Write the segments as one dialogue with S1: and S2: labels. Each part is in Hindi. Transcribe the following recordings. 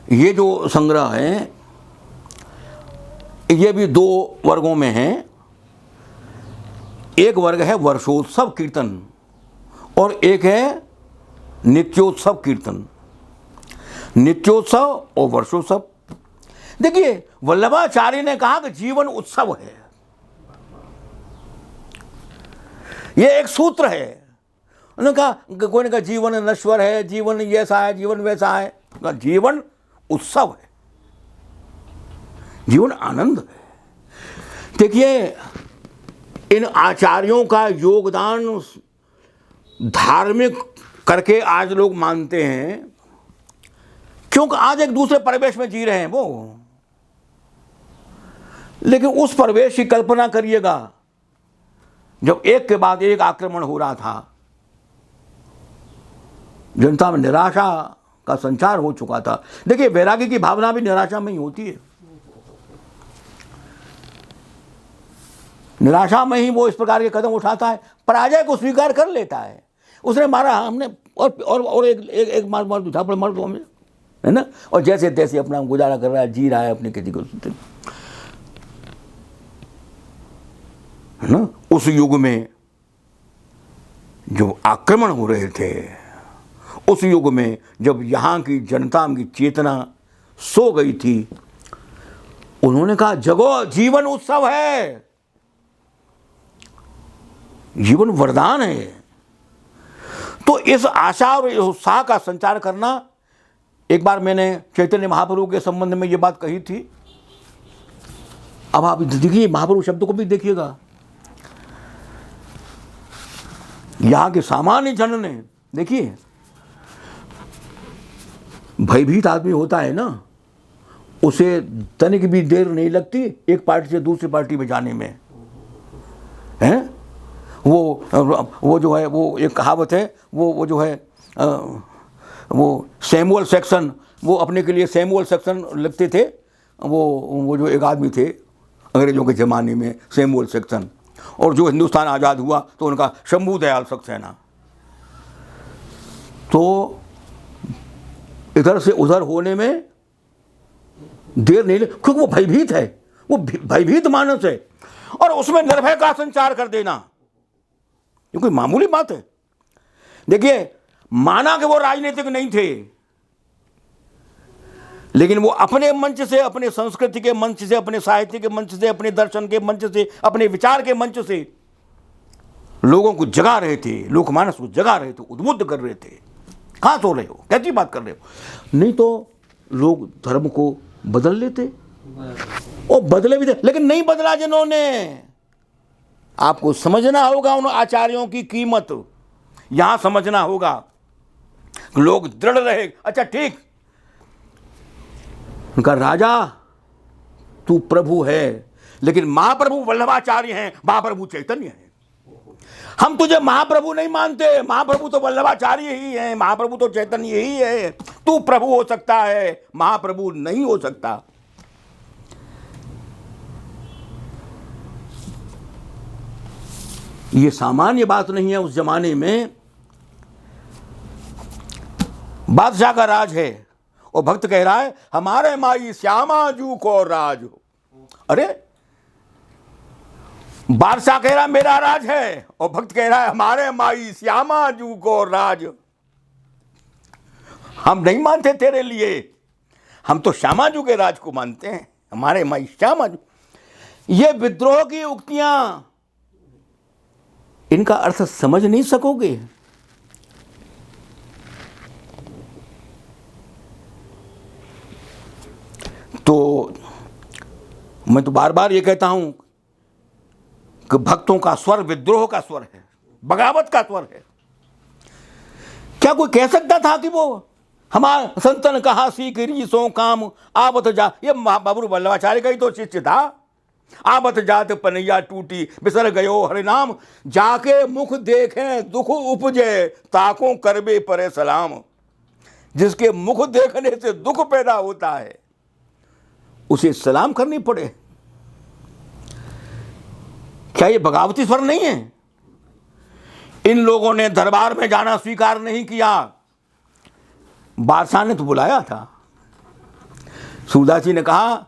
S1: ये जो संग्रह है ये भी दो वर्गों में है। एक वर्ग है वर्षोत्सव कीर्तन और एक है नित्योत्सव कीर्तन। नित्योत्सव और वर्षोत्सव। देखिए वल्लभाचार्य ने कहा कि जीवन उत्सव है, ये एक सूत्र है। उन्होंने कहा, कोई ने कहा जीवन नश्वर है, जीवन ऐसा है, जीवन वैसा है। जीवन उत्सव है, जीवन आनंद है। देखिए इन आचार्यों का योगदान धार्मिक करके आज लोग मानते हैं, क्योंकि आज एक दूसरे परिवेश में जी रहे हैं वो। लेकिन उस परिवेश की कल्पना करिएगा जब एक के बाद एक आक्रमण हो रहा था, जनता में निराशा का संचार हो चुका था। देखिए वैराग्य की भावना भी निराशा में ही होती है। निराशा में ही वो इस प्रकार के कदम उठाता है, पराजय को स्वीकार कर लेता है। उसने मारा, हमने और एक मार झापड़ मार दो हमें, है ना, और जैसे तैसे अपना गुजारा कर रहा है, जी रहा है अपनी खेती को, है ना। उस युग में जो आक्रमण हो रहे थे, उस युग में जब यहाँ की जनता की चेतना सो गई थी, उन्होंने कहा जगो, जीवन उत्सव है, जीवन वरदान है। तो इस आशा और उत्साह का संचार करना, एक बार मैंने चैतन्य महाप्रभु के संबंध में ये बात कही थी। अब आप देखिए महाप्रभु शब्द को भी देखिएगा। यहां के सामान्य जन ने, देखिए भयभीत आदमी होता है ना, उसे तनिक भी देर नहीं लगती एक पार्टी से दूसरी पार्टी में जाने में, हैं। वो जो है, वो एक कहावत है, वो जो है वो सैमुअल सेक्शन, वो अपने के लिए सैमुअल सेक्शन लिखते थे। वो जो एक आदमी थे अंग्रेजों के ज़माने में, सैमुअल सेक्शन, और जो हिंदुस्तान आज़ाद हुआ तो उनका शंभू दयाल सक्सेना। तो इधर से उधर होने में देर नहीं, क्योंकि वो भयभीत है, वो भयभीत मानस है, और उसमें निर्भय का संचार कर देना ये कोई मामूली बात है। देखिए माना कि वो राजनीतिक नहीं थे, लेकिन वो अपने मंच से, अपने संस्कृति के मंच से, अपने साहित्य के मंच से, अपने दर्शन के मंच से, अपने विचार के मंच से लोगों को जगा रहे थे, लोकमानस को जगा रहे थे, उद्बुद्ध कर रहे थे। कहाँ सो रहे हो, कैसी बात कर रहे हो। नहीं तो लोग धर्म को बदल लेते, और बदले भी थे, लेकिन नहीं बदला जिन्होंने। आपको समझना होगा उन आचार्यों की कीमत, यहां समझना होगा। लोग दृढ़ रहे, अच्छा ठीक, उनका राजा तू प्रभु है, लेकिन महाप्रभु वल्लभाचार्य हैं, महाप्रभु चैतन्य हैं। हम तुझे महाप्रभु नहीं मानते, महाप्रभु तो वल्लभाचार्य ही हैं, महाप्रभु तो चैतन्य ही है। तू प्रभु हो सकता है, महाप्रभु नहीं हो सकता। ये सामान्य बात नहीं है। उस जमाने में बादशाह का राज है और भक्त कह रहा है हमारे माई श्यामा जू को राज हो। अरे बादशाह कह रहा है मेरा राज है, और भक्त कह रहा है हमारे माई श्यामा जू को राज। हम नहीं मानते तेरे लिए, हम तो श्यामा जू के राज को मानते हैं, हमारे माई श्यामा जू। ये विद्रोह की उक्तियां, इनका अर्थ समझ नहीं सकोगे। तो मैं तो बार बार ये कहता हूं कि भक्तों का स्वर विद्रोह का स्वर है, बगावत का स्वर है। क्या कोई कह सकता था कि वो हमारा संतन कहा सीख रीसों काम आवत जा, ये महाप्रभु वल्लभाचार्य का ही तो शिष्य था। आवत जात पनैया टूटी बिसर गयो हरि नाम, जाके मुख देखें दुख उपजे ताकों करबे परे सलाम। जिसके मुख देखने से दुख पैदा होता है उसे सलाम करनी पड़े। क्या ये बगावती स्वर नहीं है? इन लोगों ने दरबार में जाना स्वीकार नहीं किया, बादशाह ने तो बुलाया था, सूरदास जी ने कहा,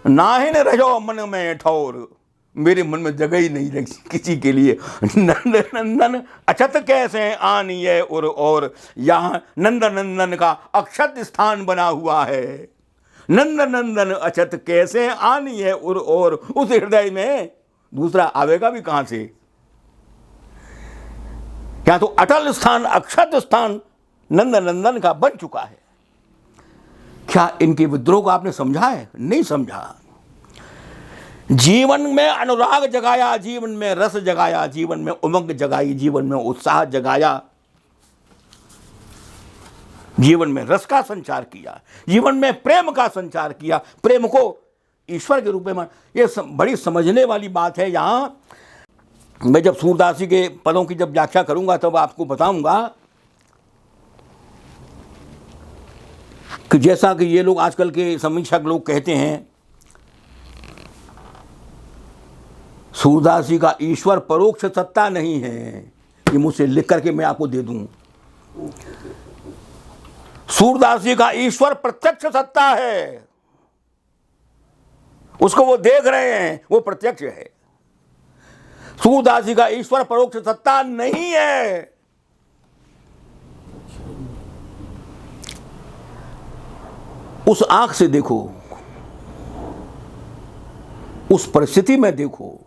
S1: नाहिन रहो मन में ठौर, मेरे मन में जगह ही नहीं रही किसी के लिए। नंद नंदन अछत कैसे आनिए और यहाँ नंद नंदन का अक्षत स्थान बना हुआ है। नंद नंदन अछत कैसे आनिए और उस हृदय में दूसरा आवेगा भी कहां से। क्या तो अटल स्थान, अक्षत स्थान नंद नंदन का बन चुका है। क्या इनके विद्रोह को आपने समझा है? नहीं समझा। जीवन में अनुराग जगाया, जीवन में रस जगाया, जीवन में उमंग जगाई, जीवन में उत्साह जगाया, जीवन में रस का संचार किया, जीवन में प्रेम का संचार किया, प्रेम को ईश्वर के रूप में मान। ये बड़ी समझने वाली बात है। यहां मैं जब सूरदास जी के पदों की जब व्याख्या करूंगा तब आपको बताऊंगा कि जैसा कि ये लोग आजकल के समीक्षक लोग कहते हैं, सूरदास जी का ईश्वर परोक्ष सत्ता नहीं है। ये मुझसे लिख करके मैं आपको दे दूं। सूरदास जी का ईश्वर प्रत्यक्ष सत्ता है। उसको वो देख रहे हैं, वो प्रत्यक्ष है। सूरदास जी का ईश्वर परोक्ष सत्ता नहीं है। उस आंख से देखो, उस परिस्थिति में देखो।